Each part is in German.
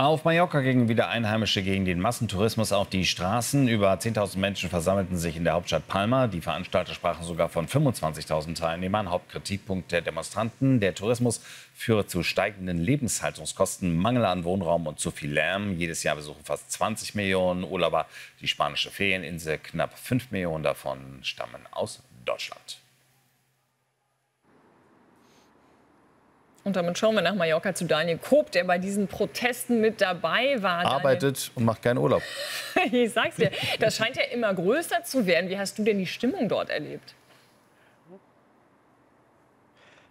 Auf Mallorca gingen wieder Einheimische gegen den Massentourismus auf die Straßen. Über 10.000 Menschen versammelten sich in der Hauptstadt Palma. Die Veranstalter sprachen sogar von 25.000 Teilnehmern. Hauptkritikpunkt der Demonstranten: Der Tourismus führe zu steigenden Lebenshaltungskosten, Mangel an Wohnraum und zu viel Lärm. Jedes Jahr besuchen fast 20 Millionen Urlauber die spanische Ferieninsel. Knapp 5 Millionen davon stammen aus Deutschland. Und damit schauen wir nach Mallorca zu Daniel Koop, der bei diesen Protesten mit dabei war. Arbeitet und macht keinen Urlaub. Ich sag's dir, das scheint ja immer größer zu werden. Wie hast du denn die Stimmung dort erlebt?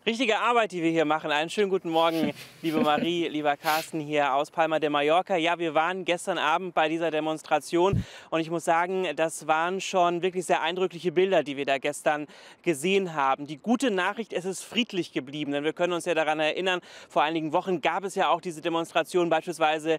Richtige Arbeit, die wir hier machen. Einen schönen guten Morgen, liebe Marie, lieber Carsten hier aus Palma de Mallorca. Ja, wir waren gestern Abend bei dieser Demonstration und ich muss sagen, das waren schon wirklich sehr eindrückliche Bilder, die wir da gestern gesehen haben. Die gute Nachricht: Es ist friedlich geblieben, denn wir können uns ja daran erinnern, vor einigen Wochen gab es ja auch diese Demonstration beispielsweise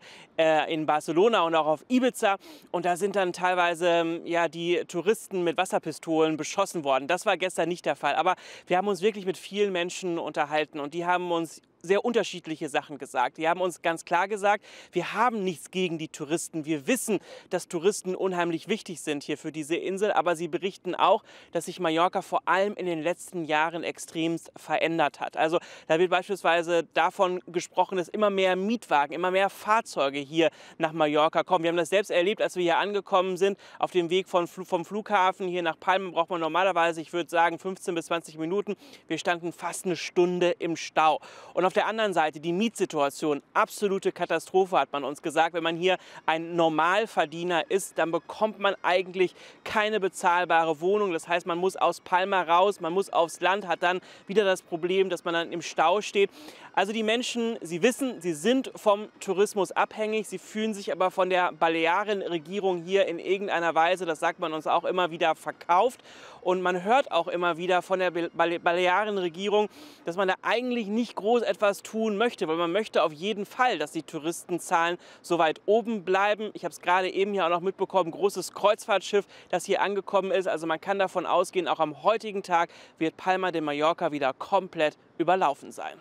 in Barcelona und auch auf Ibiza, und da sind dann teilweise ja die Touristen mit Wasserpistolen beschossen worden. Das war gestern nicht der Fall, aber wir haben uns wirklich mit vielen Menschen unterhalten und die haben uns sehr unterschiedliche Sachen gesagt. Die haben uns ganz klar gesagt, wir haben nichts gegen die Touristen. Wir wissen, dass Touristen unheimlich wichtig sind hier für diese Insel, aber sie berichten auch, dass sich Mallorca vor allem in den letzten Jahren extremst verändert hat. Also da wird beispielsweise davon gesprochen, dass immer mehr Mietwagen, immer mehr Fahrzeuge hier nach Mallorca kommen. Wir haben das selbst erlebt, als wir hier angekommen sind. Auf dem Weg vom Flughafen hier nach Palma braucht man normalerweise, ich würde sagen, 15 bis 20 Minuten. Wir standen fast eine Stunde im Stau. Und auf der anderen Seite die Mietsituation, absolute Katastrophe, hat man uns gesagt. Wenn man hier ein Normalverdiener ist, dann bekommt man eigentlich keine bezahlbare Wohnung. Das heißt, man muss aus Palma raus, man muss aufs Land, hat dann wieder das Problem, dass man dann im Stau steht. Also die Menschen, sie wissen, sie sind vom Tourismus abhängig, sie fühlen sich aber von der Balearenregierung hier in irgendeiner Weise, das sagt man uns auch immer wieder, verkauft. Und man hört auch immer wieder von der Balearenregierung, dass man da eigentlich nicht groß etwas tun möchte, weil man möchte auf jeden Fall, dass die Touristenzahlen so weit oben bleiben. Ich habe es gerade eben hier auch noch mitbekommen, großes Kreuzfahrtschiff, das hier angekommen ist. Also man kann davon ausgehen, auch am heutigen Tag wird Palma de Mallorca wieder komplett überlaufen sein.